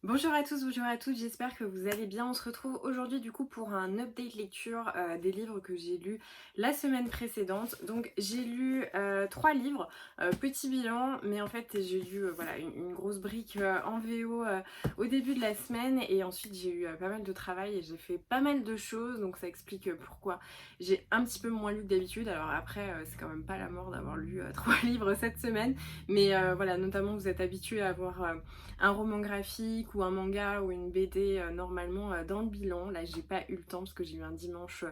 Bonjour à tous, bonjour à toutes, j'espère que vous allez bien. On se retrouve aujourd'hui du coup pour un update lecture des livres que j'ai lus la semaine précédente. Donc j'ai lu 3 livres, petit bilan, mais en fait j'ai lu voilà, une grosse brique en VO au début de la semaine et ensuite j'ai eu pas mal de travail et j'ai fait pas mal de choses, donc ça explique pourquoi j'ai un petit peu moins lu que d'habitude. Alors après c'est quand même pas la mort d'avoir lu 3 livres cette semaine, mais voilà, notamment vous êtes habitués à avoir un roman graphique ou un manga ou une BD normalement dans le bilan. Là j'ai pas eu le temps parce que j'ai eu un dimanche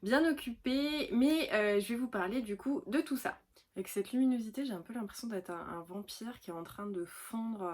bien occupé, mais je vais vous parler du coup de tout ça. Avec cette luminosité, j'ai un peu l'impression d'être un vampire qui est en train de fondre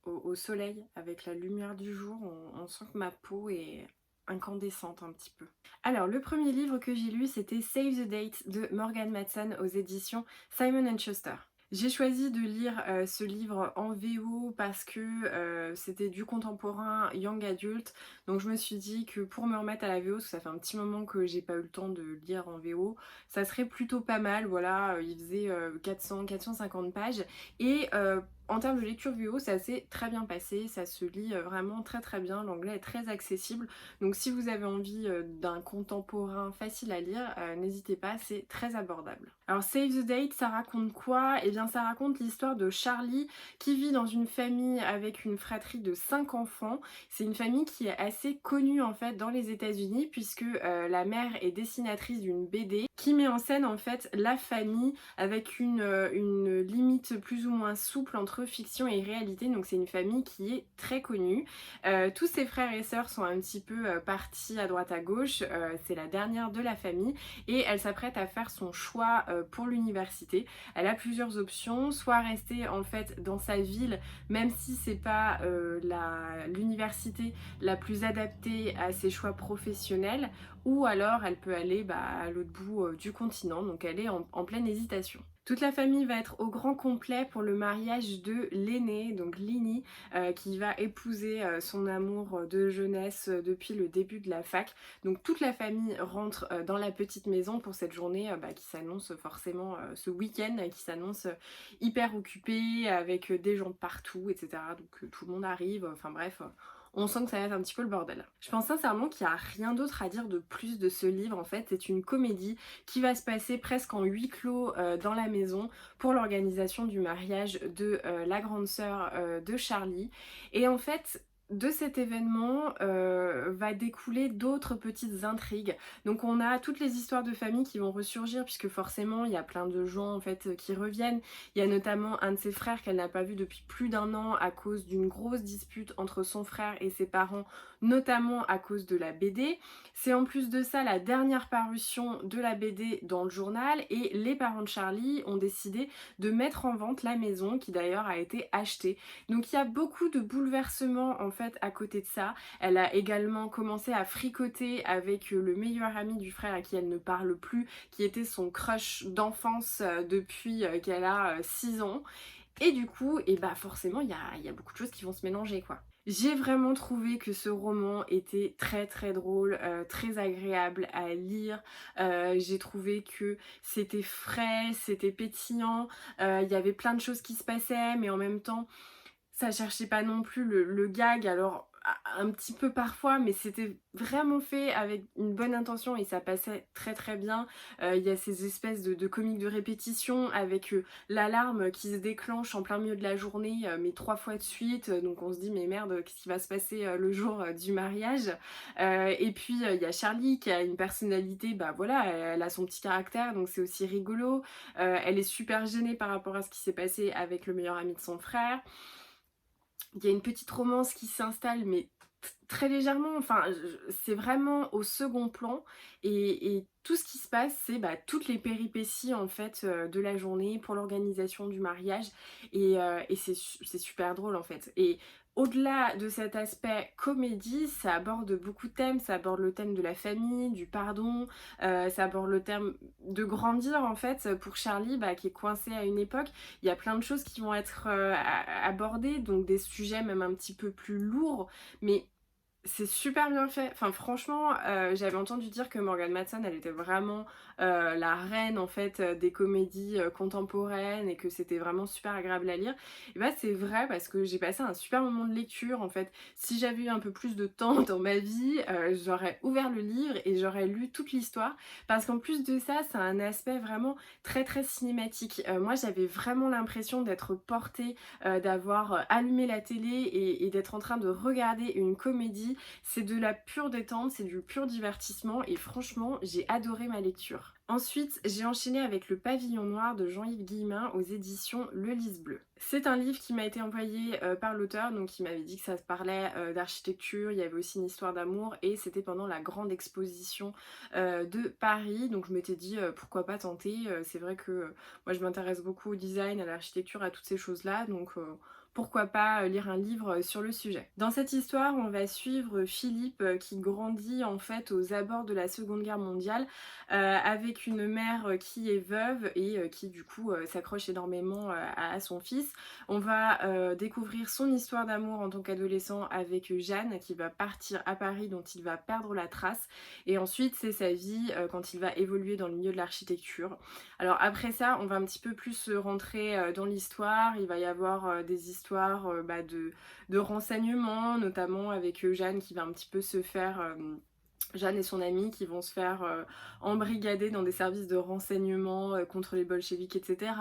au soleil avec la lumière du jour. On sent que ma peau est incandescente un petit peu. Alors le premier livre que j'ai lu, c'était Save the Date de Morgan Matson aux éditions Simon & Schuster. J'ai choisi de lire ce livre en VO parce que c'était du contemporain young adult, donc je me suis dit que pour me remettre à la VO, parce que ça fait un petit moment que j'ai pas eu le temps de lire en VO, ça serait plutôt pas mal. Voilà, il faisait 450 pages et en termes de lecture VO, ça s'est très bien passé, ça se lit vraiment très très bien, l'anglais est très accessible, donc si vous avez envie d'un contemporain facile à lire, n'hésitez pas, c'est très abordable. Alors Save the Date, ça raconte quoi? Eh bien ça raconte l'histoire de Charlie qui vit dans une famille avec une fratrie de 5 enfants. C'est une famille qui est assez connue en fait dans les États-Unis puisque la mère est dessinatrice d'une BD qui met en scène en fait la famille avec une limite plus ou moins souple entre fiction et réalité. Donc c'est une famille qui est très connue. Tous ses frères et sœurs sont un petit peu partis à droite à gauche. C'est la dernière de la famille et elle s'apprête à faire son choix pour l'université. Elle a plusieurs options, soit rester en fait dans sa ville, même si c'est pas l'université la plus adaptée à ses choix professionnels, ou alors elle peut aller à l'autre bout du continent, donc elle est en pleine hésitation. Toute la famille va être au grand complet pour le mariage de l'aîné, donc Lini, qui va épouser son amour de jeunesse depuis le début de la fac. Donc toute la famille rentre dans la petite maison pour cette journée qui s'annonce forcément, ce week-end qui s'annonce hyper occupé, avec des gens de partout, etc. Donc tout le monde arrive, enfin bref, on sent que ça va être un petit peu le bordel. Je pense sincèrement qu'il n'y a rien d'autre à dire de plus de ce livre. En fait, c'est une comédie qui va se passer presque en huis clos dans la maison pour l'organisation du mariage de la grande sœur de Charlie. Et en fait, de cet événement va découler d'autres petites intrigues. Donc on a toutes les histoires de famille qui vont ressurgir puisque forcément il y a plein de gens en fait qui reviennent. Il y a notamment un de ses frères qu'elle n'a pas vu depuis plus d'un an à cause d'une grosse dispute entre son frère et ses parents, notamment à cause de la BD. C'est en plus de ça la dernière parution de la BD dans le journal et les parents de Charlie ont décidé de mettre en vente la maison qui d'ailleurs a été achetée. Donc il y a beaucoup de bouleversements en fait à côté de ça. Elle a également commencé à fricoter avec le meilleur ami du frère à qui elle ne parle plus, qui était son crush d'enfance depuis qu'elle a 6 ans. Et du coup, et bah forcément, il y a beaucoup de choses qui vont se mélanger quoi. J'ai vraiment trouvé que ce roman était très très drôle, très agréable à lire. J'ai trouvé que c'était frais, c'était pétillant, il y avait plein de choses qui se passaient, mais en même temps, ça cherchait pas non plus le gag, alors un petit peu parfois, mais c'était vraiment fait avec une bonne intention et ça passait très très bien. Il y a ces espèces de comiques de répétition avec l'alarme qui se déclenche en plein milieu de la journée, mais 3 fois de suite, donc on se dit mais merde, qu'est-ce qui va se passer le jour du mariage. Et puis il y a Charlie qui a une personnalité, bah voilà, elle a son petit caractère, donc c'est aussi rigolo. Elle est super gênée par rapport à ce qui s'est passé avec le meilleur ami de son frère. Il y a une petite romance qui s'installe, mais très légèrement, enfin c'est vraiment au second plan et tout ce qui se passe c'est toutes les péripéties en fait de la journée pour l'organisation du mariage et c'est super drôle en fait. Et au-delà de cet aspect comédie, ça aborde beaucoup de thèmes, ça aborde le thème de la famille, du pardon, ça aborde le thème de grandir en fait pour Charlie qui est coincé à une époque. Il y a plein de choses qui vont être abordées, donc des sujets même un petit peu plus lourds, mais C'est super bien fait. Enfin franchement, j'avais entendu dire que Morgan Matson, elle était vraiment, la reine en fait, des comédies, contemporaines et que c'était vraiment super agréable à lire. Et bah, c'est vrai parce que j'ai passé un super moment de lecture en fait. Si j'avais eu un peu plus de temps dans ma vie, j'aurais ouvert le livre et j'aurais lu toute l'histoire. Parce qu'en plus de ça, ça a un aspect vraiment très, très cinématique. Moi, j'avais vraiment l'impression d'être portée, d'avoir, allumé la télé et d'être en train de regarder une comédie. C'est de la pure détente, c'est du pur divertissement et franchement, j'ai adoré ma lecture. Ensuite, j'ai enchaîné avec Le Pavillon Noir de Jean-Yves Guillemin aux éditions Le Lys Bleu. C'est un livre qui m'a été envoyé par l'auteur, donc il m'avait dit que ça se parlait d'architecture, il y avait aussi une histoire d'amour et c'était pendant la grande exposition de Paris, donc je m'étais dit pourquoi pas tenter. C'est vrai que moi je m'intéresse beaucoup au design, à l'architecture, à toutes ces choses-là, donc pourquoi pas lire un livre sur le sujet. Dans cette histoire, on va suivre Philippe qui grandit en fait aux abords de la Seconde Guerre mondiale avec une mère qui est veuve et qui du coup s'accroche énormément à son fils. On va découvrir son histoire d'amour en tant qu'adolescent avec Jeanne qui va partir à Paris dont il va perdre la trace et ensuite c'est sa vie quand il va évoluer dans le milieu de l'architecture. Alors après ça, on va un petit peu plus rentrer dans l'histoire. Il va y avoir des histoires de renseignements, notamment avec Jeanne qui va un petit peu se faire... Jeanne et son amie qui vont se faire embrigader dans des services de renseignement contre les bolcheviks, etc.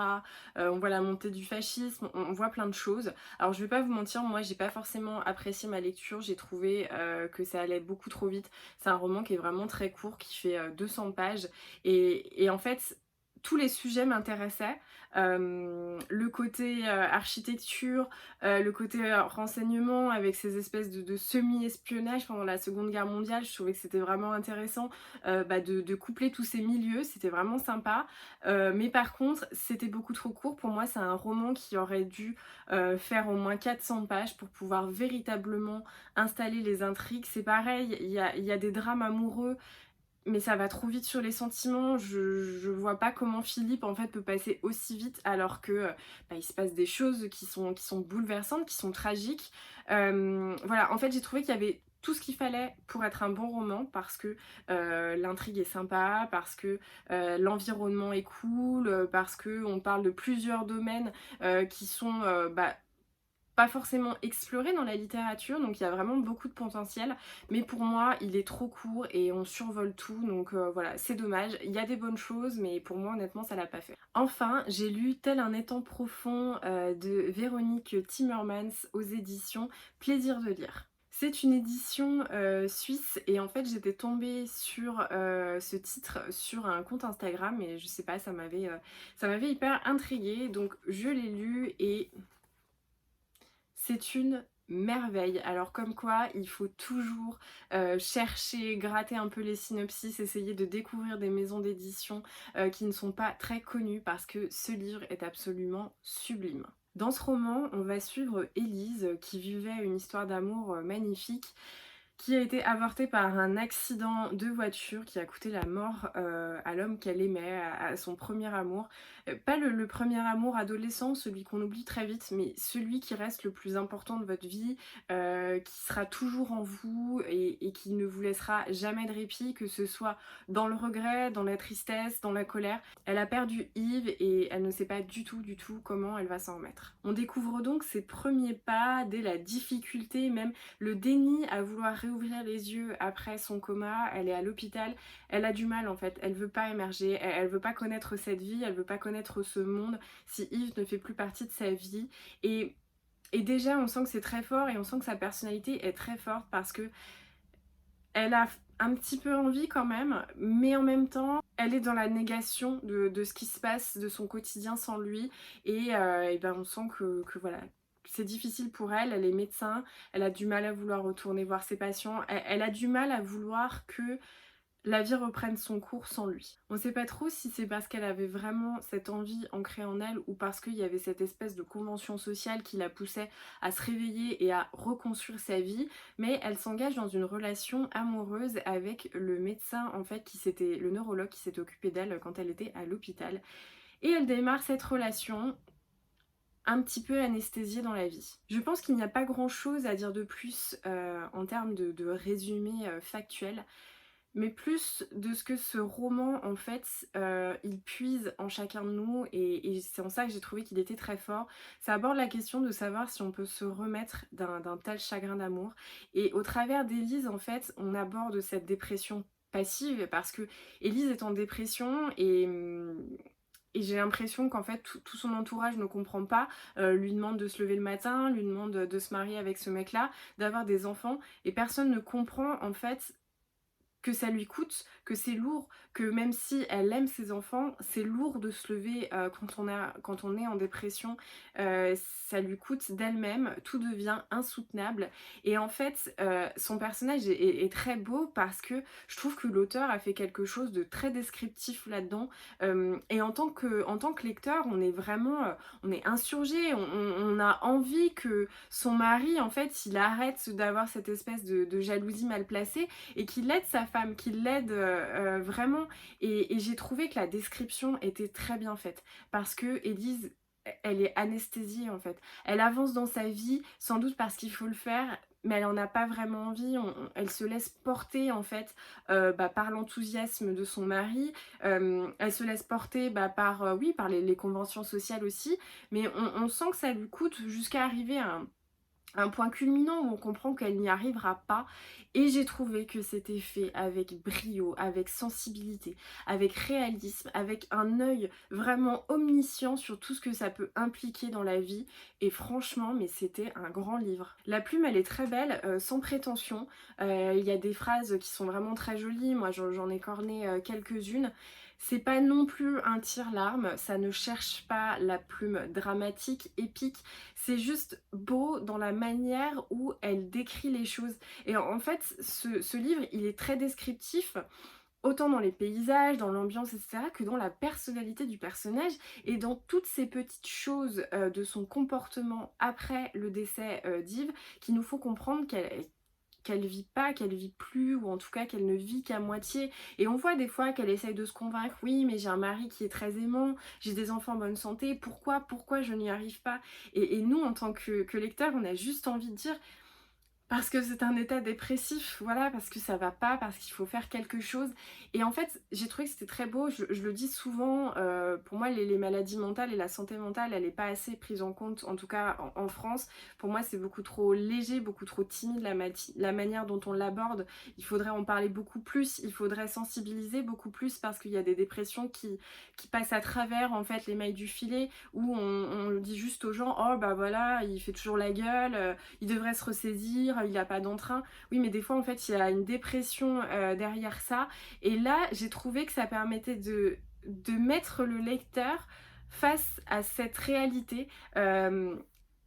On voit la montée du fascisme, on voit plein de choses. Alors je vais pas vous mentir, moi j'ai pas forcément apprécié ma lecture, j'ai trouvé que ça allait beaucoup trop vite. C'est un roman qui est vraiment très court, qui fait 200 pages et en fait tous les sujets m'intéressaient. Le côté architecture, le côté renseignement avec ces espèces de semi-espionnage pendant la Seconde Guerre mondiale, je trouvais que c'était vraiment intéressant de coupler tous ces milieux, c'était vraiment sympa. Mais par contre, c'était beaucoup trop court. Pour moi, c'est un roman qui aurait dû faire au moins 400 pages pour pouvoir véritablement installer les intrigues. C'est pareil, il y a des drames amoureux mais ça va trop vite sur les sentiments. Je vois pas comment Philippe en fait peut passer aussi vite alors que il se passe des choses qui sont bouleversantes, qui sont tragiques. Voilà, en fait j'ai trouvé qu'il y avait tout ce qu'il fallait pour être un bon roman parce que l'intrigue est sympa, parce que l'environnement est cool, parce que on parle de plusieurs domaines qui sont pas forcément exploré dans la littérature, donc il y a vraiment beaucoup de potentiel, mais pour moi il est trop court et on survole tout, donc voilà, c'est dommage. Il y a des bonnes choses, mais pour moi honnêtement ça l'a pas fait. Enfin, j'ai lu Tel un étang profond de Véronique Timmermans aux éditions Plaisir de lire. C'est une édition suisse et en fait j'étais tombée sur ce titre sur un compte Instagram et je sais pas, ça m'avait hyper intriguée, donc je l'ai lu et c'est une merveille. Alors comme quoi, il faut toujours chercher, gratter un peu les synopsis, essayer de découvrir des maisons d'édition qui ne sont pas très connues parce que ce livre est absolument sublime. Dans ce roman, on va suivre Élise qui vivait une histoire d'amour magnifique qui a été avortée par un accident de voiture qui a coûté la mort à l'homme qu'elle aimait, à son premier amour. Pas le premier amour adolescent, celui qu'on oublie très vite, mais celui qui reste le plus important de votre vie, qui sera toujours en vous et qui ne vous laissera jamais de répit, que ce soit dans le regret, dans la tristesse, dans la colère. Elle a perdu Yves et elle ne sait pas du tout comment elle va s'en remettre. On découvre donc ses premiers pas dès la difficulté, même le déni à vouloir réouvrir les yeux après son coma. Elle est à l'hôpital, elle a du mal en fait, elle veut pas émerger, elle veut pas connaître cette vie, elle veut pas connaître ce monde si Yves ne fait plus partie de sa vie et déjà on sent que c'est très fort et on sent que sa personnalité est très forte parce que elle a un petit peu envie quand même, mais en même temps, elle est dans la négation de ce qui se passe, de son quotidien sans lui. Et ben on sent que voilà, c'est difficile pour elle, elle est médecin, elle a du mal à vouloir retourner voir ses patients, elle a du mal à vouloir que la vie reprenne son cours sans lui. On sait pas trop si c'est parce qu'elle avait vraiment cette envie ancrée en elle ou parce qu'il y avait cette espèce de convention sociale qui la poussait à se réveiller et à reconstruire sa vie, mais elle s'engage dans une relation amoureuse avec le médecin en fait le neurologue qui s'était occupé d'elle quand elle était à l'hôpital. Et elle démarre cette relation un petit peu anesthésiée dans la vie. Je pense qu'il n'y a pas grand chose à dire de plus en termes de résumé factuel, mais plus de ce que ce roman en fait il puise en chacun de nous et c'est en ça que j'ai trouvé qu'il était très fort. Ça aborde la question de savoir si on peut se remettre d'un tel chagrin d'amour et au travers d'Élise en fait on aborde cette dépression passive parce que Élise est en dépression et j'ai l'impression qu'en fait tout son entourage ne comprend pas, lui demande de se lever le matin, lui demande de se marier avec ce mec-là, d'avoir des enfants et personne ne comprend en fait que ça lui coûte, que c'est lourd, que même si elle aime ses enfants, c'est lourd de se lever quand on est en dépression, ça lui coûte d'elle-même, tout devient insoutenable. Et en fait, son personnage est très beau parce que je trouve que l'auteur a fait quelque chose de très descriptif là-dedans. Et en tant que lecteur, on est vraiment, on est insurgé, on a envie que son mari, en fait, il arrête d'avoir cette espèce de jalousie mal placée et qu'il aide sa femme, qu'il l'aide vraiment. Et j'ai trouvé que la description était très bien faite parce que Élise, elle est anesthésiée en fait. Elle avance dans sa vie sans doute parce qu'il faut le faire. Mais elle en a pas vraiment envie, elle se laisse porter en fait par l'enthousiasme de son mari, elle se laisse porter par, oui, par les conventions sociales aussi, mais on sent que ça lui coûte jusqu'à arriver à un point culminant où on comprend qu'elle n'y arrivera pas et j'ai trouvé que c'était fait avec brio, avec sensibilité, avec réalisme, avec un œil vraiment omniscient sur tout ce que ça peut impliquer dans la vie et franchement mais c'était un grand livre. La plume elle est très belle, sans prétention, il y a des phrases qui sont vraiment très jolies, moi j'en ai corné quelques-unes. C'est pas non plus un tire-larme, ça ne cherche pas la plume dramatique, épique, c'est juste beau dans la manière où elle décrit les choses. Et en fait, ce livre, il est très descriptif, autant dans les paysages, dans l'ambiance, etc., que dans la personnalité du personnage et dans toutes ces petites choses de son comportement après le décès d'Yves qui nous font comprendre qu'elle vit pas, qu'elle vit plus, ou en tout cas qu'elle ne vit qu'à moitié. Et on voit des fois qu'elle essaye de se convaincre, oui, mais j'ai un mari qui est très aimant, j'ai des enfants en bonne santé, pourquoi je n'y arrive pas et nous, en tant que lecteurs, on a juste envie de dire, parce que c'est un état dépressif, voilà, parce que ça va pas, parce qu'il faut faire quelque chose. Et en fait, j'ai trouvé que c'était très beau, je le dis souvent, pour moi les maladies mentales et la santé mentale, elle est pas assez prise en compte, en tout cas en France. Pour moi, c'est beaucoup trop léger, beaucoup trop timide la manière dont on l'aborde. Il faudrait en parler beaucoup plus, il faudrait sensibiliser beaucoup plus parce qu'il y a des dépressions qui passent à travers en fait les mailles du filet, où on dit juste aux gens, oh bah voilà, il fait toujours la gueule, il devrait se ressaisir, il n'a pas d'entrain. Oui, mais des fois, en fait, il y a une dépression derrière ça. Et là, j'ai trouvé que ça permettait de mettre le lecteur face à cette réalité.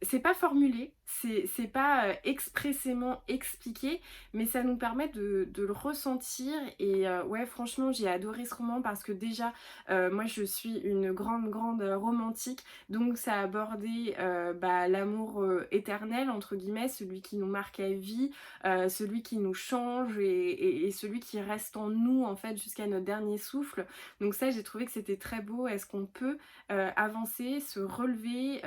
C'est pas formulé, c'est pas expressément expliqué, mais ça nous permet de le ressentir. Et ouais, franchement, j'ai adoré ce roman parce que déjà, moi je suis une grande romantique, donc ça a abordé l'amour éternel, entre guillemets, celui qui nous marque à vie, celui qui nous change et celui qui reste en nous en fait jusqu'à notre dernier souffle. Donc ça, j'ai trouvé que c'était très beau. Est-ce qu'on peut avancer, se relever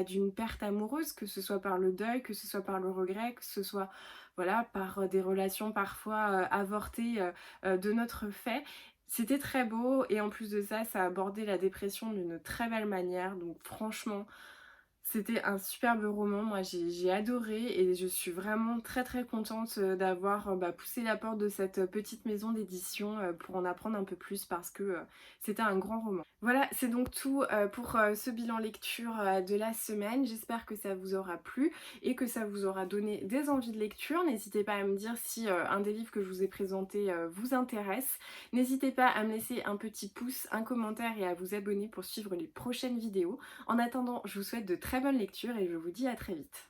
d'une perte amoureuse, que ce soit par le deuil, que ce soit par le regret, que ce soit voilà, par des relations parfois avortées de notre fait. C'était très beau et en plus de ça, ça a abordé la dépression d'une très belle manière. Donc franchement, c'était un superbe roman, moi j'ai adoré et je suis vraiment très contente d'avoir poussé la porte de cette petite maison d'édition pour en apprendre un peu plus parce que c'était un grand roman. Voilà, c'est donc tout pour ce bilan lecture de la semaine. J'espère que ça vous aura plu et que ça vous aura donné des envies de lecture. N'hésitez pas à me dire si un des livres que je vous ai présenté vous intéresse. N'hésitez pas à me laisser un petit pouce, un commentaire et à vous abonner pour suivre les prochaines vidéos. En attendant, je vous souhaite de très bonnes lectures et je vous dis à très vite.